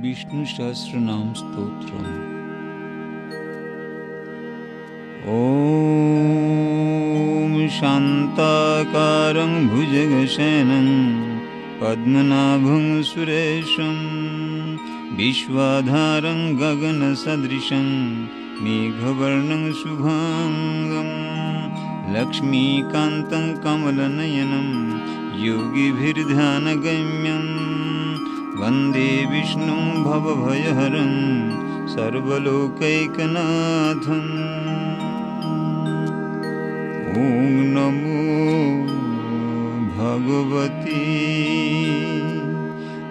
विष्णु सहस्रनाम स्तोत्रम्। ओम शांताकारं भुजगशयनं पद्मनाभं सुरेशं विश्वाधारं गगनसदृशं मेघवर्णं शुभांगं लक्ष्मीकान्तं कमलनयनं योगिभिर्ध्यानगम्यं वन्दे विष्णुं भवभयहरं सर्वलोकैकनाथम्। ॐ नमो भगवते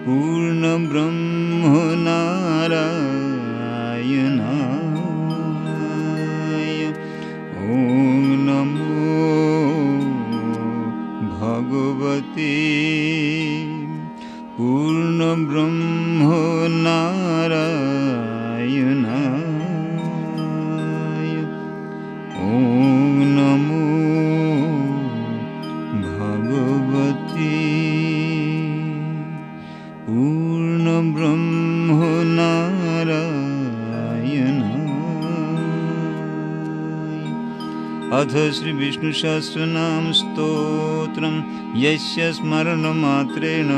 पूर्णब्रह्मनारायणाय। ॐ नमो भगवते पूर्णब्रह्मनारायणाय। ॐ नमो भगवते पूर्णब्रह्मनारायणाय। अथ श्री विष्णु सहस्रनाम स्तोत्रम। यस्य स्मरणमात्रेण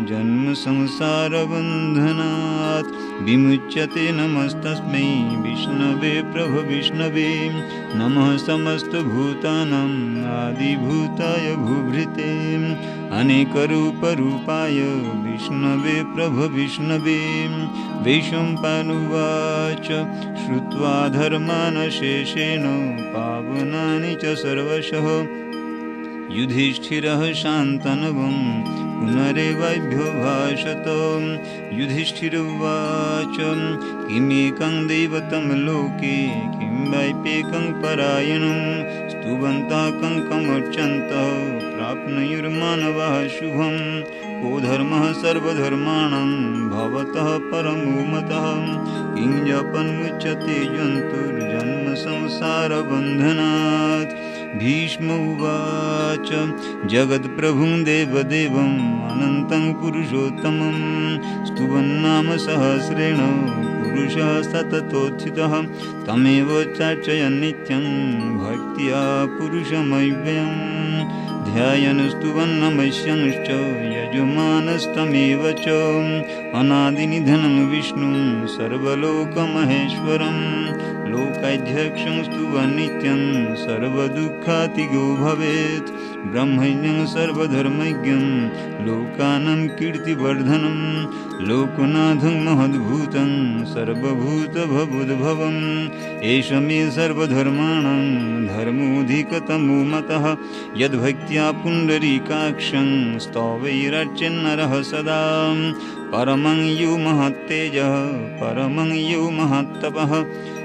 जन्म संसार बन्धनात् विमुच्यते। नमस्तस्मै विष्णवे प्रभ विष्णवे। नमः समस्तभूतानां आदिभूताय भूभृते अनेकरूपरूपाय विष्णवे प्रभ विष्णवे। वैशम्पायनुवाच श्रुत्वा धर्मानशेषेण पावनानि च सर्वशः युधिष्ठिरः शान्तनवं पुनरेवाभ्यभाषत। युधिष्ठिरुवाच किमेकं दैवतं लोके किं वैपेकं परायणं स्तुवन्तः कङ्कमर्चन्तः प्राप्नुयुर्मानवः शुभं। को धर्मः सर्वधर्माणां भवतः परमो मतः किं जपन्मुच्यते जन्तुर्जन्म संसारबन्धनात्। भीष्म उवाच जगत्प्रभुं देवदेवम् अनन्तं पुरुषोत्तमं स्तुवन्नाम सहस्रेण पुरुषः सततोत्थितः तमेव चार्चयन् नित्यं भक्त्या पुरुषमव्ययम्। ध्यायन् स्तुवन्नमस्यंश्च यजमानस्तमेव च अनादिनिधनं विष्णुं सर्वलोकमहेश्वरं। लोकाध्यक्षं स्तुवन् नित्यं सर्वदुःखातिगो भवेत्। ब्रह्मज्ञं सर्वधर्मज्ञं लोकानां कीर्तिवर्धनं लोकनाथं महद्भूतं सर्वभूतभवुद्भवम्। एष मे सर्वधर्माणां धर्मोऽधिकतमो मतः यद्भक्त्या पुण्डरीकाक्षं स्तवैरर्चन्नरः सदा। परमं यो महत्तेजः परमं यो महत्तपः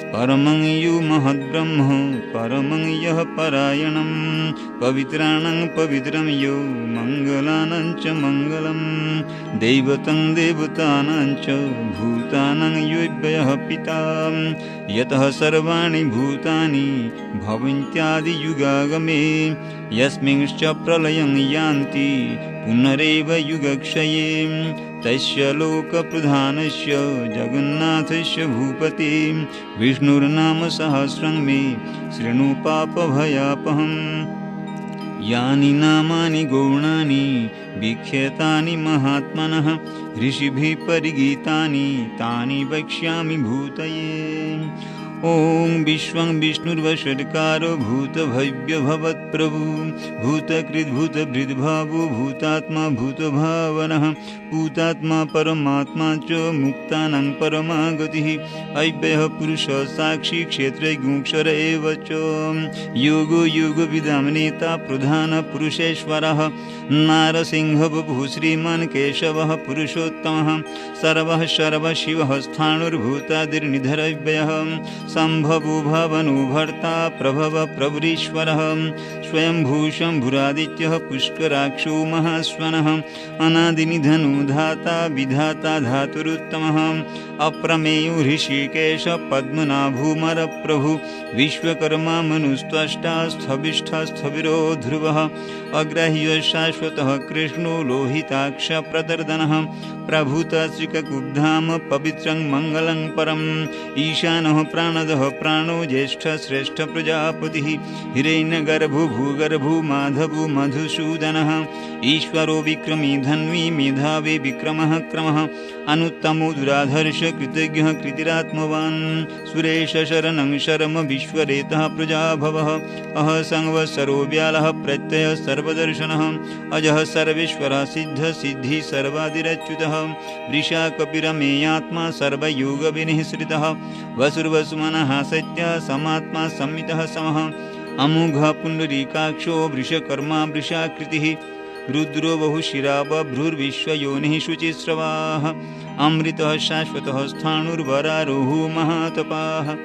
परमं यो महद्ब्रह्म परमं यः परायणं। पवित्राणां पवित्रं यो मङ्गलानां च मङ्गलं दैवतं देवतानां च भूतानां यो व्ययः पिता। यतः सर्वाणि भूतानि भवन्त्यादियुगागमे यस्मिंश्च प्रलयं यान्ति पुनरेव युगक्षये। तस्य लोकप्रधानस्य जगन्नाथस्य भूपते विष्णुर्नाम सहस्रं मे शृणु पापभयापहम्। यानि नामानि गौणानि विख्यातानि महात्मनः ऋषिभिः परिगीतानि तानि वक्ष्यामि भूतये। ॐ विश्वं विष्णुर्वषट्कारो भूतभव्यभवत्प्रभु भूतकृद्भूतभृद्भावो भूतात्मा भूतभावनः भूतात्मा परमात्मा च मुक्तानां परमा गतिः। अव्ययः पुरुषः साक्षी क्षेत्रज्ञोऽक्षर एव च योगो योगविदां नेता प्रधानपुरुषेश्वरः नारसिंहबभुः श्रीमान् केशवः पुरुषोत्तमः सर्वः सर्वशिवः स्थाणुर्भूतादिर्निधरव्ययः सम्भवो भवनो भर्ता प्रभव प्रभुरीश्वरः स्वयंभू शम्भुरादित्यः पुष्कराक्षो महाश्वनः अनादिनिधनो धाता विधाता धातुरुत्तमः अप्रमेयो ऋषिकेश पद्मनाभूमरप्रभु विश्वकर्मा मनुस्त्वष्टा स्थविष्ठस्थविरो ध्रुवः अग्राह्यो शाश्वतः कृष्णो लोहिताक्ष प्रदर्दनः प्रभूतश्रिककुब्धाम पवित्रं मङ्गलं परम् ईशानः प्राणदः प्राणो ज्येष्ठश्रेष्ठ प्रजापतिः हिरण्यगर्भो भूगर्भो माधवो मधुसूदनः ईश्वरो विक्रमी धन्वी मेधावी विक्रमः क्रमः अनुत्तमो दुराधर्ष कृतज्ञः कृतिरात्मवान् सुरेश शरणं शर्म विश्वरेतः प्रजाभवः अह संवत्सरो व्यालः प्रत्ययः सर्वदर्शनः अजः सर्वेश्वरः सिद्ध सिद्धि सर्वादिरच्युतः वृषा कपिरमेयात्मा सर्वयोगविनिःसृतः वसुर्वसुमनः सत्यः समात्मा संमितः समः अमोघः पुण्डरीकाक्षो वृषकर्मा वृषाकृतिः रुद्रो बहुशिरा बभ्रुर्विश्वयोनिः शुचिस्रवाः अमृतः शाश्वतः स्थाणुर्वरारोहो महातपाः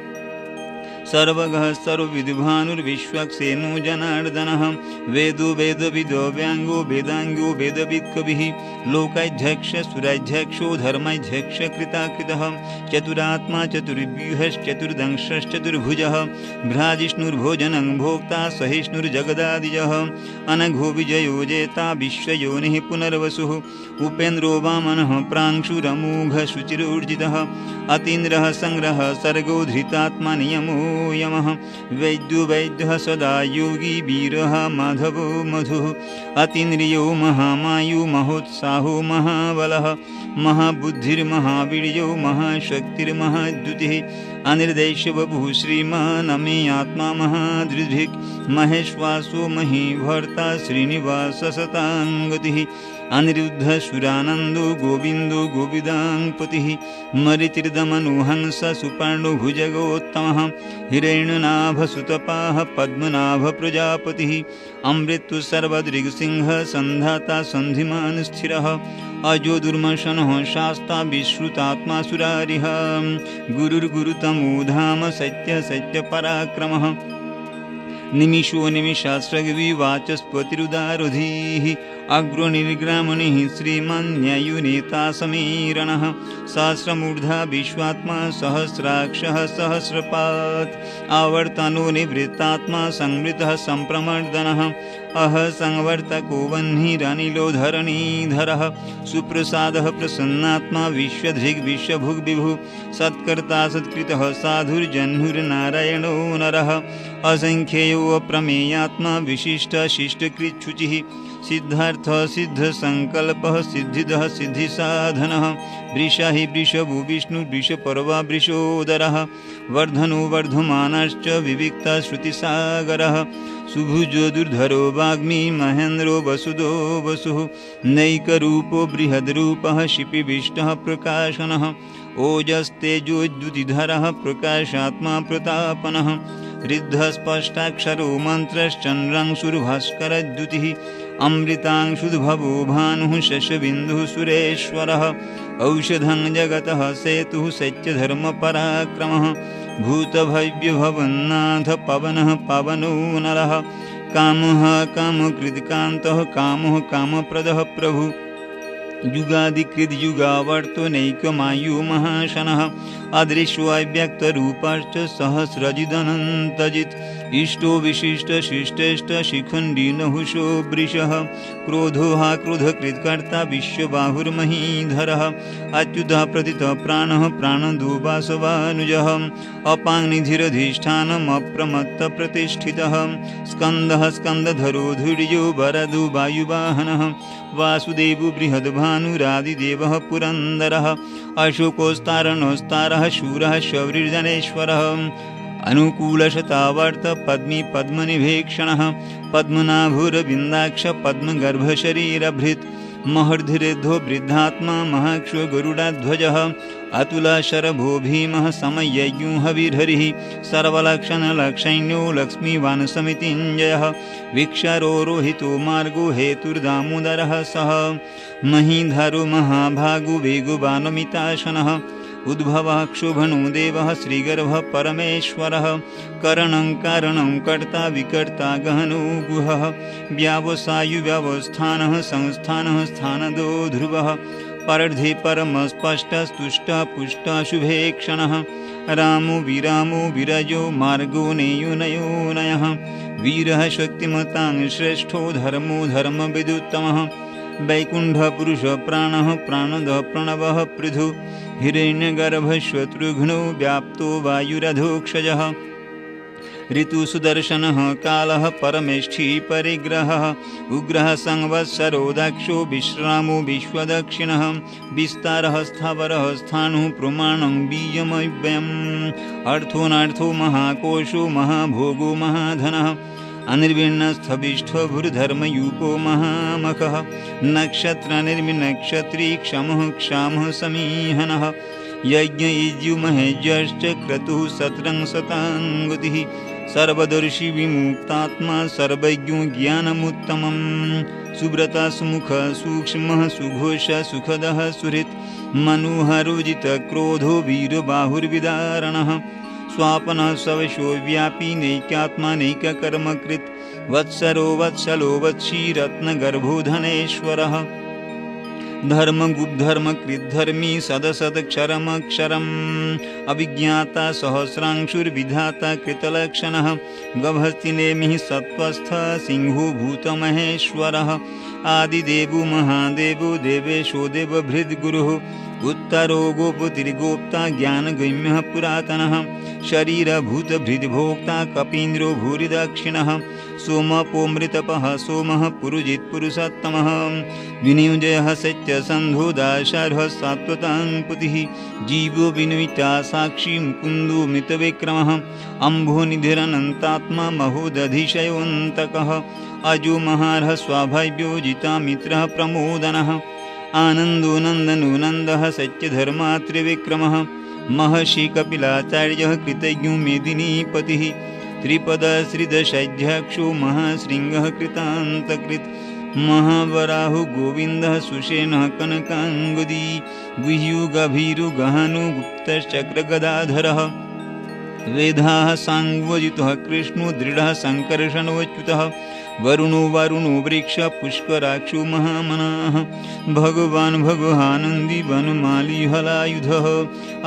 सर्वगः सर्वविद्भानुर्विश्वक्सेनो जनार्दनः वेदो वेदविदो व्याङ्गो वेदाङ्गो वेदवित्कविः लोकाध्यक्ष सुराध्यक्षो धर्माध्यक्ष कृताकृतः चतुरात्मा चतुर्व्यूहश्चतुर्दंश्चतुर्भुजः भ्राजिष्णुर्भोजनं भोक्ता सहिष्णुर्जगदादिजः अनघो विजयो जेता विश्वयोनिः पुनर्वसुः उपेन्द्रो वामनः प्रांशुरमोघ शुचिरोर्जितः अतीन्द्रः संग्रह सर्गो धृतात्मा नियमो यमः वैद्यो वैद्यः सदा योगी वीरः माधवो मधुः अतीन्द्रियो महामायु महोत्साहो महाबलः महाबुद्धिर्महावीर्यो महाशक्तिर्महाद्युतिः अनिर्देश्यवपुः श्रीमान् अमे आत्मा महादृधिक् महेश्वासो महीभर्ता श्रीनिवास सताङ्गतिः अनिरुद्ध सुरानन्दो गोविन्दो गोविदाङ्पतिः मरितिर्दमनो हंस सुपर्णो भुजगोत्तमः हिरण्यनाभसुतपाः पद्मनाभ प्रजापतिः अमृतु सर्वदृग्सिंह सन्धाता सन्धिमान् स्थिरः अजो दुर्मशनः शास्ता विश्रुतात्मा सुरारिः गुरुर्गुरुतमो धाम सत्य सत्यपराक्रमः निमिषो निमिषास्रग्विवाचस्पतिरुदारुधिः अग्रो निर्ग्रामणिः श्रीमान्यायुनेता समीरणः सहस्रमूर्धा विश्वात्मा सहस्राक्षः सहस्रपात् आवर्तनो निवृत्तात्मा संवृतः सम्प्रमर्दनः अह संवर्तको वह्निरनिलो धरणीधरः सुप्रसादः प्रसन्नात्मा विश्वधृग्विश्वभुग्विभुः सत्कर्ता सत्कृतः साधुर्जह्नुर्नारायणो नरः असंख्येयो अप्रमेयात्मा विशिष्ट शिष्टकृच्छुचिः सिद्धार्थ सिद्धसंकल्पः सिद्धिदः सिद्धिसाधनः वृषा हि वृषभो विष्णु वृषपर्वा वृषोदरः वर्धनो वर्धमानश्च विविक्ता श्रुतिसागरः सुभुजो दुर्धरो वाग्मी महेन्द्रो वसुदो वसुः नैकरूपो बृहद्रूपः शिपिविष्टः प्रकाशनः ओजस्तेजोद्युतिधरः प्रकाशात्मा प्रतापनः ऋद्धस्पष्टाक्षरो मन्त्रश्चन्द्रांशुर्भास्करद्युतिः अमृतांशुद्भवो भानुः शशबिन्दुः सुरेश्वरः औषधं जगतः सेतुः सत्यधर्मपराक्रमः भूतभव्यभवन्नाथ पवनः पवनो नरः कामः कामकृत्कान्तः कामः कामप्रदः प्रभु युगादिकृद्युगावर्तो नैकमायु महाशनः अदृश्योऽव्यक्तरूपश्च सहस्रजिदनन्तजित् इष्टो विशिष्टशिष्टेष्ट शिखण्डिनहुषो वृषः क्रोधो हा क्रोधकृत्कर्ता विश्वबाहुर्महीधरः अच्युतः प्रतितः प्राणः प्राणदो वासवानुजः अपाङ्निधिरधिष्ठानमप्रमत्तप्रतिष्ठितः स्कन्दः स्कन्दधरो धुर्यो वरदो वायुवाहनः वासुदेवो बृहद्भानुरादिदेवः पुरन्दरः अशोकोस्तारणोस्तारः शूरः शौरिर्जनेश्वरः अनुकूलशतावर्त पद्मी पद्मनिभेक्षणः पद्मनाभुरविन्दाक्ष पद्मगर्भशरीरभृत् महर्धिरेद्धो वृद्धात्मा महाक्ष्व गरुडाध्वजः अतुलाशरभो भीमः समयज्ञुहविर्हरिः सर्वलक्षणलक्षण्यो लक्ष्मीवान् समितिञ्जयः वीक्षारोहितो मार्गो हेतुर्दामोदरः सः महीधरो महाभागो वेगवानमिताशनः उद्भवः क्षोभनो देवः श्रीगर्भः परमेश्वरः करणं कारणं कर्ता विकर्ता गहनो गुहः व्यावसायुव्यवस्थानः संस्थानः स्थानदो ध्रुवः परर्धे परमस्पष्टस्तुष्टः पुष्टः शुभे क्षणः रामो विरजो मार्गो नेयो नयो नयः वीरः शक्तिमतां श्रेष्ठो धर्मो धर्मविदुत्तमः वैकुण्ठपुरुषः प्राणः प्राणदः प्रणवः पृथु हिरण्यगर्भः शत्रुघ्नो व्याप्तो वायुरधोक्षजः ऋतुसुदर्शनः कालः परमेष्ठी परिग्रहः उग्रः संवत्सरो दक्षो विश्रामो विश्वदक्षिणः विस्तारः स्थावरः स्थाणुः प्रमाणं बीजमव्ययम् अर्थोऽनर्थो महाकोशो महाभोगो महाधनः अनिर्विण्णस्थभिष्ठभुर्धर्मयूपो महामखः नक्षत्रनिर्विनक्षत्री क्षमः क्षामः समीहनः यज्ञयजुमहेज्यश्च क्रतुः सत्रं शताङ्गतिः सर्वदर्शी विमुक्तात्मा सर्वज्ञो ज्ञानमुत्तमं सुव्रता सुमुखः सूक्ष्मः सुघोषः सुखदः सुहृत् मनोहरोजितक्रोधो वीरबाहुर्विदारणः स्वापनः सवशो व्यापी नैकात्मा नैककर्मकृत् वत्सरो वत्सलो वत्सी रत्नगर्भो धनेश्वरः धर्मकृद्धर्मी सदसदक्षरमक्षरम् अभिज्ञाता सहस्रांशुर्विधाता कृतलक्षणः गभस्तिनेमिः सत्त्वस्थः सिंहो भूतमहेश्वरः आदिदेवो महादेवो देवेशो देवभृद्गुरुः उत्तरो गोपतिर्गोप्ता ज्ञानगम्यः पुरातनः शरीरभूतभृद्भोक्ता कपीन्द्रो भूरिदक्षिणः सोमपोमृतपः सोमः पुरुजित् पुरुषोत्तमः विनियोजयः सत्यसन्धो दाशार्हः सात्वताङ्पुतिः जीवो विनुता साक्षी मुकुन्दो मृतविक्रमः अम्भोनिधिरनन्तात्मा महोदधिशयोऽन्तकः अजो महार्हः स्वाभाव्यो जितामित्रः प्रमोदनः आनन्दो नन्दनो नन्दः सत्यधर्मा त्रिविक्रमः महर्षि कपिलाचार्यः कृतज्ञो मेदिनीपतिः त्रिपदश्रीदशाध्यक्षो महाशृङ्गः कृतान्तकृत् महावराहो गोविन्दः सुषेणः कनकाङ्गदी गुह्यो गभीरो गहनो गुप्तश्चक्रगदाधरः वेदाः साङ्गवजितः कृष्णो दृढः सङ्कर्षणोच्युतः वरुणो वृक्ष पुष्कराक्षो महामनाः भगवान् भगवानन्दी वनमाली हलायुधः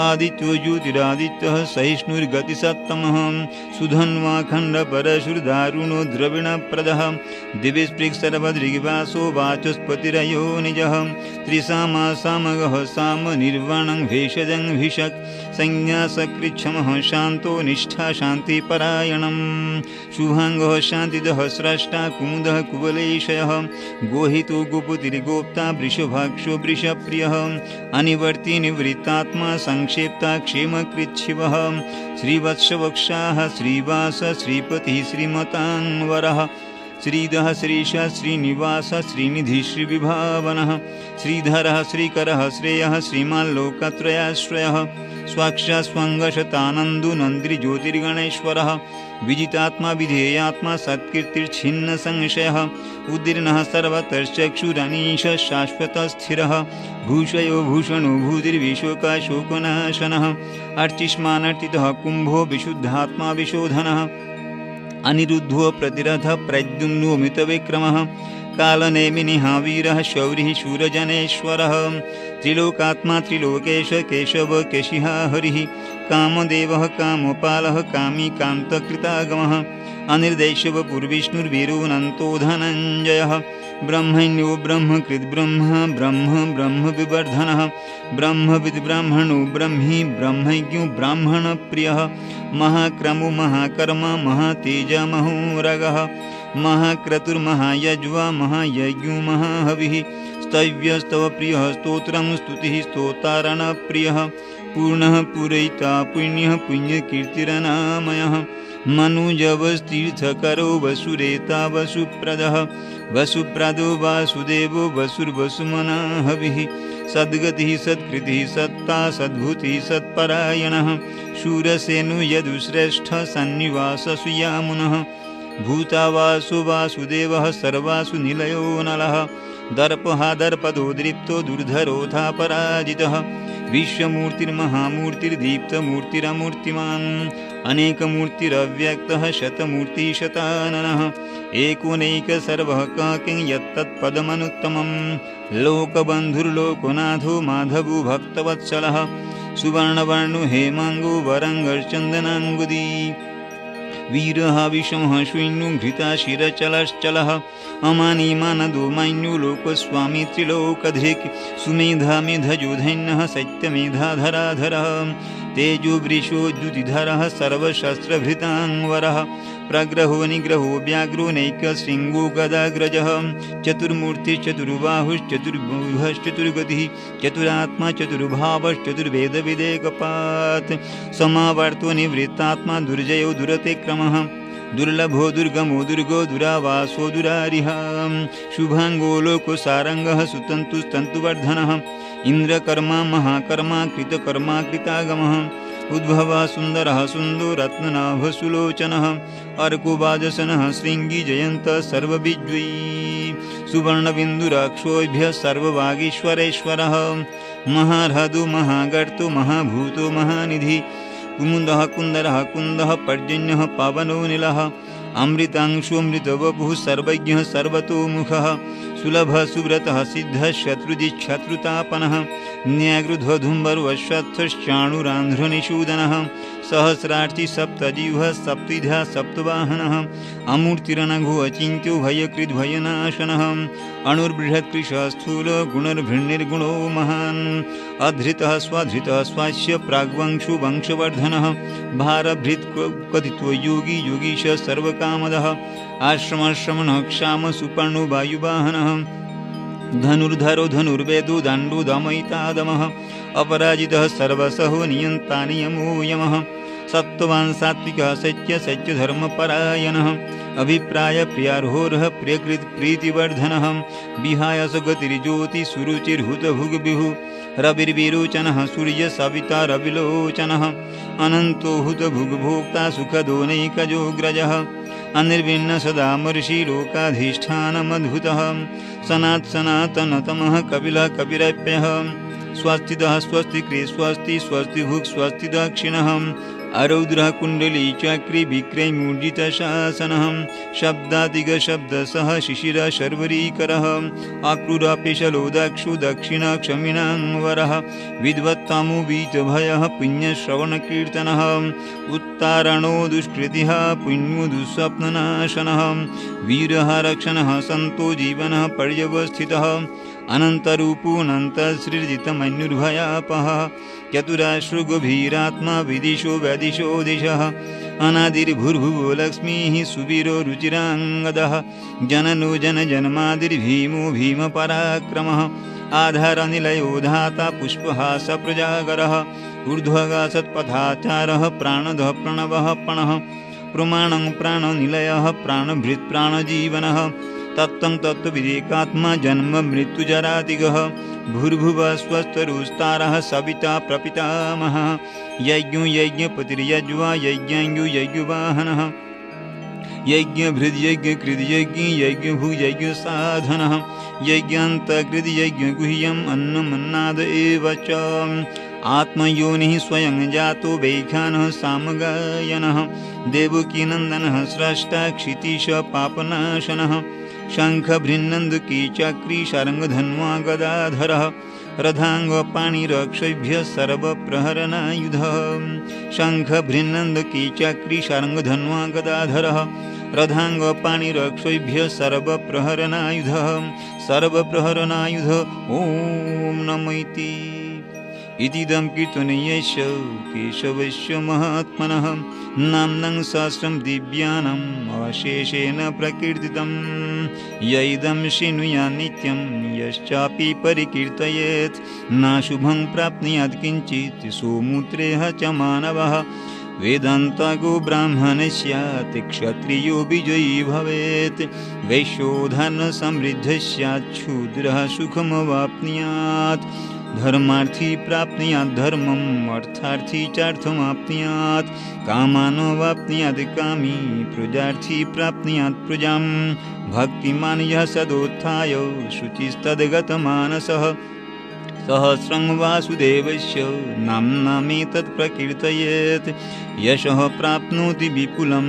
आदित्यो ज्योतिरादित्यः सहिष्णुर्गतिसत्तमः सुधन्वाखण्डपरशुर्दारुणो द्रविणप्रदः दिविस्पृक्सर्वदृग्वासो वाचस्पतिरयो निजः त्रिसामासामगः साम निर्वाणं भेषजं भिषक् संज्ञासकृच्छमः शान्तो निष्ठा शान्तिपरायणं शुभाङ्गः शान्तिदः स्रष्टा कुमुदः कुवलेशयः गोहितो गोपतिर्गोप्ता वृषभाक्षो वृषप्रियः अनिवर्ति निवृत्तात्मा संक्षेप्ता क्षेमकृच्छिवः श्रीवत्सवक्षाः श्रीवास श्रीपतिः श्रीमतान्वरः श्रीधः श्रीशः श्रीनिवास श्रीनिधि श्रीविभावनः श्रीधरः श्रीकरः श्रेयः श्रीमाल्लोकत्रयाश्रयः स्वाक्षस्वङ्गशतानन्दो नन्द्रिज्योतिर्गणेश्वरः विजितात्मा विधेयात्मा सत्कीर्तिर्छिन्नसंशयः उद्दीर्णः सर्वतश्चक्षुरनीश शाश्वतस्थिरः भूषयो भूषणो भूतिर्विशोकाशोकनाशनः अर्चिष्मानर्चितः कुम्भो विशुद्धात्मा विशोधनः अनिरुद्धो प्रतिरथ प्रद्युम्नो मितविक्रमः कालनेमिनिः वीरः शौरिः शूरजनेश्वरः त्रिलोकात्मा त्रिलोकेश केशव केशिः हरिः कामदेवः कामपालः कामी कान्तकृतागमः अनिर्देशव पुर्विष्णुर्वीरोऽनन्तो धनञ्जयः ब्रह्मण्यो ब्रह्मकृद्ब्रह्म ब्रह्मविवर्धनः ब्रह्मविद्ब्राह्मणो ब्रह्मी ब्रह्मज्ञो ब्राह्मणप्रियः महाक्रमो महाकर्मा महातेजा महोरगः महाक्रतुर्महायज्वा महायज्ञो महाहविः स्तव्यस्तव प्रियः स्तोत्रं स्तुतिः स्तोतारणप्रियः पूर्णः पूरयिता पुण्यः पुण्यकीर्तिरनामयः मनुजवस्तीर्थकरो वसुरेता वसुप्रदः वसुप्रदो वासुदेवो वसुर्वसुमना हविः सद्गतिः सत्कृतिः सत्ता सद्भूतिः सत्परायणः शूरसेनो यदुश्रेष्ठः सन्निवाससु यामुनः भूतावासो वासुदेवः सर्वासु निलयो नलः दर्पहादर्पदो दृप्तो दुर्धरोऽथा पराजितः विश्वमूर्तिर्महामूर्तिर्दीप्तमूर्तिरमूर्तिमान् अनेकमूर्तिरव्यक्तः शतमूर्तिशताननः एकोनैकसर्वः किं यत्तत्पदमनुत्तमं लोकबन्धुर्लोकनाथो माधवो भक्तवत्सलः सुवर्णवर्णो हेमाङ्गो वरङ्गश्चन्दनाङ्गुदी वीरः विषमः श्विन्नु घृता शिरचलश्चलः अमानिमानदो मान्यो लोकस्वामी त्रिलोकधिक् सुमेधा मेधयोधन्यः सत्यमेधाधराधरः तेजो वृषोद्युतिधरः सर्वशस्त्रभृताङ्वरः प्रग्रहो निग्रहो व्याघ्रो नैकशृङ्गो गदाग्रजः चतुर्मूर्तिश्चतुर्बाहुश्चतुर्भुजश्चतुर्गतिः चतुरात्मा चतुर्भावश्चतुर्वेदविदेकपात् समावर्तो निवृत्तात्मा दुर्जयो दुरतिक्रमः दुर्लभो दुर्गमो दुर्गो दुरावासो दुरारिः शुभाङ्गो लोकसारङ्गः सुतन्तुस्तन्तुवर्धनः इन्द्रकर्मा महाकर्मा कृतकर्मा कृतागमः उद्भवः सुन्दरः सुन्दो रत्ननाभसुलोचनः अर्कोवाजसनः शृङ्गी जयन्तः सर्वविज्वी सुवर्णबिन्दुराक्षोभ्यः सर्ववागीश्वरेश्वरः महारहदो महागर्तो महाभूतो महानिधि कुमुदः कुन्दरः कुन्दः पर्जन्यः पावनो नीलः अमृतांशोऽमृतवपुः सर्वज्ञः सर्वतोमुखः सुलभः सुव्रतः सिद्धः शत्रुजिच्छत्रुतापनः न्यागृध्वधुम्बर्वश्वत्थश्चाणुरान्ध्रनिषूदनः सहस्रार्थी सप्तजिह्वः सप्तविधा सप्तवाहनः अमूर्तिरनघो अचिन्त्यो भयकृद्भयनाशनः अणुर्बृहत्कृशः स्थूलो गुणर्भिर्निर्गुणो महान् अधृतः स्वधृतः स्वास्य प्राग्वंशो वंशवर्धनः भारभृत् कथितो योगी योगीश सर्वकामदः आश्रमश्रमणः क्षाम सुपर्णो वायुवाहनः धनुर्धरो धनुर्वेदो दाण्डो दमयितादमः अपराजितः सर्वसहो नियन्ता नियमो यमः सत्त्ववान् सात्विकः सत्यधर्मपरायणः अभिप्रायप्रियार्होरः प्रियकृत्प्रीतिवर्धनः विहायसगतिर्ज्योतिसुरुचिर्हुतभुग्भिः रविर्विरोचनः सूर्यसविता रविलोचनः अनन्तो हुतभुग्भोक्ता सुखदो नैकजोऽग्रजः अनिर्विण्ण सदा महर्षि लोकाधिष्ठानमद्भुतः सनातनतमः कपिलः कपिरप्यः स्वस्तितः स्वस्तिकृत् स्वस्ति स्वस्तिभुक् स्वस्ति दक्षिणः अरौद्रः कुण्डली चक्री विक्रयमूर्जितशासनः शब्दादिगशब्दसः शिशिरः शर्वरीकरः आक्रूरापेशलो दक्षो दक्षिणक्षमिणाङ्वरः विद्वत्तामो वीतभयः पुण्यश्रवणकीर्तनः उत्तारणो दुष्कृतिः पुण्यो दुःस्वप्ननाशनः वीरः रक्षणः सन्तो जीवनः पर्यवस्थितः अनन्तरूपोऽनन्तसृजितमन्युर्भयापः चतुराश्रुगभीरात्मा विदिशो वैदिशो दिशः अनादिर्भूर्भुवो लक्ष्मीः सुवीरो रुचिराङ्गदः जननो जनजन्मादिर्भीमो भीमपराक्रमः आधारनिलयो धाता पुष्पहासप्रजागरः ऊर्ध्वगासत्पथाचारः प्राणदः प्रणवः पणः प्रमाणं प्राणनिलयः प्राणभृत् प्राणजीवनः तत्त्वं तत्त्वविदेकात्मा जन्म मृत्युजरादिगः भूर्भुवः स्वस्तरुस्तारः सविता प्रपितामहः यज्ञो यज्ञपतिर्यज्वा यज्ञाङ्गो यज्ञवाहनः यज्ञभृद्यज्ञकृद्यज्ञ यज्ञभुयज्ञसाधनः यज्ञान्तकृद्यज्ञगुह्यम् अन्नमन्नाद एव च आत्मयोनिः स्वयं जातो वैखानः सामगायनः देवकीनन्दनः स्रष्टा क्षितीश पापनाशनः शङ्खभृन्नन्दकी चक्री शार्ङ्गधन्वा गदाधरः रथाङ्गपाणिरक्षभ्यः सर्वप्रहरणायुधः शङ्खभृन्नन्दकी चक्री शार्ङ्गधन्वा गदाधरः रथाङ्गपाणिरक्षभ्यः सर्वप्रहरणायुधः सर्वप्रहरणायुध ॐ नमैति इतीदं कीर्तनीयस्य केशवस्य महात्मनः नाम्नं सहस्रं दिव्यानाम् अशेषेण प्रकीर्तितं य इदं शृणुयात् नित्यं यश्चापि परिकीर्तयेत् न शुभं प्राप्नुयात् किञ्चित् सोमुत्रेह च मानवः वेदान्तागो ब्राह्मणः स्यात् क्षत्रियो विजयी भवेत् वैश्यो धनसमृद्धः स्यात् शूद्रः सुखमवाप्नुयात् धर्मार्थी प्राप्नुयात् धर्मम् अर्थार्थी चार्थमाप्नुयात् कामानो वाप्नुयात् कामी प्रजार्थी प्राप्नुयात् प्रजां भक्तिमान् यः सदोत्थाय शुचिस्तद्गतमानसः सहस्रं वासुदेवस्य नाम्नामेतत् प्रकीर्तयेत् यशः प्राप्नोति विपुलं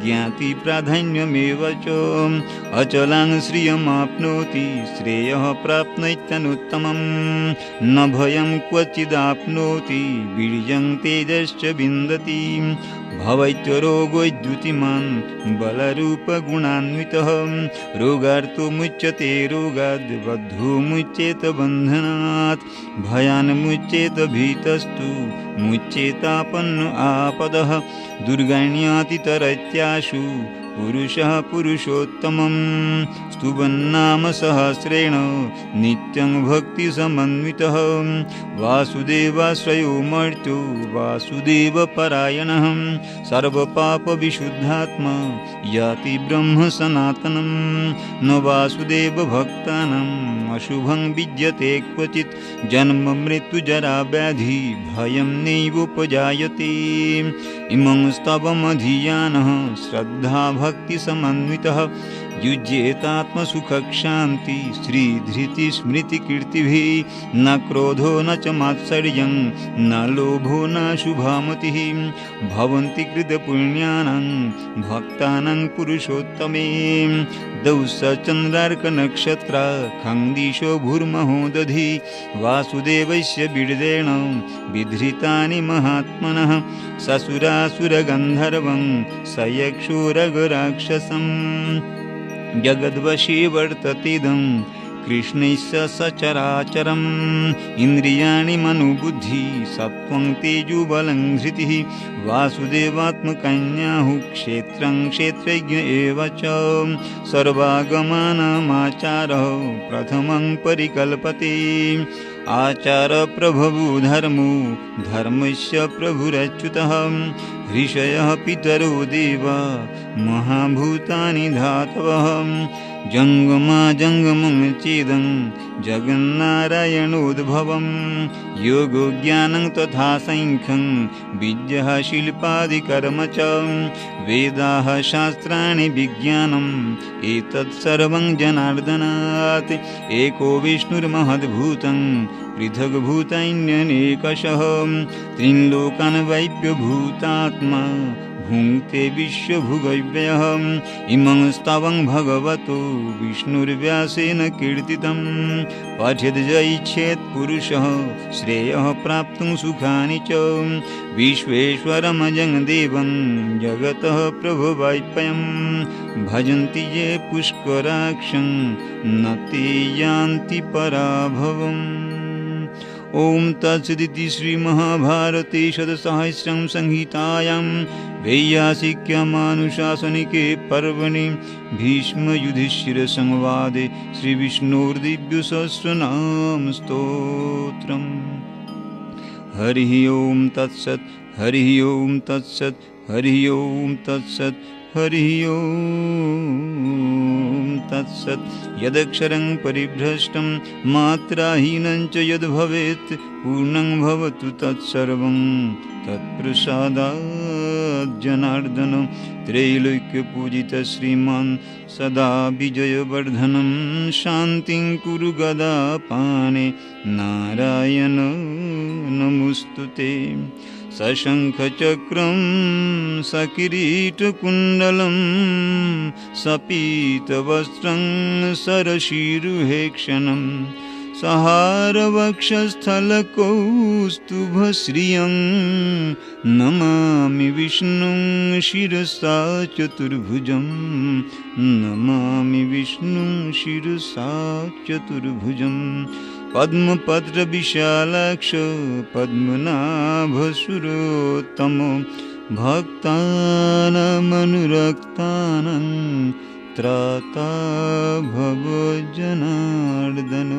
ज्ञाति प्राधान्यमेव च अचलां श्रियमाप्नोति श्रेयः प्राप्नोत्यनुत्तमं न भयं क्वचिदाप्नोति वीर्यं तेजश्च विन्दति भवैत्यरोगोद्युतिमान् बलरूपगुणान्वितः रोगार्तो मुच्यते रोगाद् बद्धो मुच्येत बन्धनात् भयान् मुच्येत भीतस्तु मुच्येतापन्न आपदः दुर्गण्यातितरत्याशु पुरुषः पुरुषोत्तमं स्तुवन्नाम सहस्रेण नित्यं भक्तिसमन्वितः वासुदेवाश्रयो मर्त्यो वासुदेवपरायणः सर्वपापविशुद्धात्मा याति ब्रह्म सनातनं न वासुदेवभक्तानाम् अशुभं विद्यते क्वचित् जन्म मृत्युजरा व्याधि भयं नैवोपजायते इमं स्तवमधियानः श्रद्धा भक्तिसमन्वितः युज्येतात्मसुखक्षान्ति श्रीधृतिस्मृतिकीर्तिभिः न क्रोधो न च मात्सर्यं न लोभो न शुभामतिः भवन्ति कृतपुण्यानां भक्तानां पुरुषोत्तमे दौसचन्द्रार्कनक्षत्रा खङ्दिशो भूर्महो दधि वासुदेवस्य बिडदेन विधृतानि महात्मनः ससुरासुरगन्धर्वं सयक्षुरगराक्षसम् जगद्वशी वर्ततेदं कृष्णस्य सचराचरम् इन्द्रियाणि मनोबुद्धि सत्त्वं तेजोबलं धृतिः वासुदेवात्मकन्याहुः क्षेत्रं क्षेत्रज्ञ एव च सर्वागमानामाचारः प्रथमं परिकल्पते आचारप्रभवो धर्मो धर्मस्य प्रभुरच्युतः ऋषयः पितरो देवा महाभूतानि धातवः जङ्गमा जङ्गमं चेदं जगन्नारायणोद्भवं योगो ज्ञानं तथा सङ्ख्यं विद्यः शिल्पादिकर्म च वेदाः शास्त्राणि विज्ञानम् एतत् सर्वं जनार्दनात् एको विष्णुर्महद्भूतं पृथग्भूतैन्यनेकशः त्रिलोकान् वैप्यभूतात्मा भुङ्क्ते विश्वभुगव्ययः इमं स्तवं भगवतो विष्णुर्व्यासेन कीर्तितं पठेद् य इच्छेत् पुरुषः श्रेयः प्राप्तुं सुखानि च विश्वेश्वरमजं देवं जगतः प्रभुवैप्यं भजन्ति ये पुष्कराक्षं न ते यान्ति पराभवम् ओम तत्सदिति श्रीमहाभारते शतसहस्रं संहितायां वैयासिक्यमानुशासनिके पर्वणि भीष्मयुधिष्ठिरसंवादे श्रीविष्णोर्दिव्यसहस्रनाम स्तोत्रम् हरिः ओम तत्सत् हरिः ओम तत्सत् हरिः ओम तत्सत् हरिः ओम तत्सत् यदक्षरं परिभ्रष्टं मात्राहीनं च यद्भवेत् पूर्णं भवतु तत्सर्वं तत्प्रसादात् जनार्दन त्रैलोक्यपूजित श्रीमान् सदा विजयवर्धनं शान्तिं कुरु गदापाणे नारायण नमोऽस्तुते सशङ्खचक्रं सकिरीटकुण्डलं सपीतवस्त्रं सरशीरुहेक्षणं सहारवक्षस्थलकौस्तुभश्रियं नमामि विष्णुं शिरसा चतुर्भुजं नमामि विष्णुं शिरसा चतुर्भुजं पद्मपत्रविशालाक्ष पद्मनाभसुरोत्तम भक्तानामनुरक्तानां त्राता भव जनार्दन।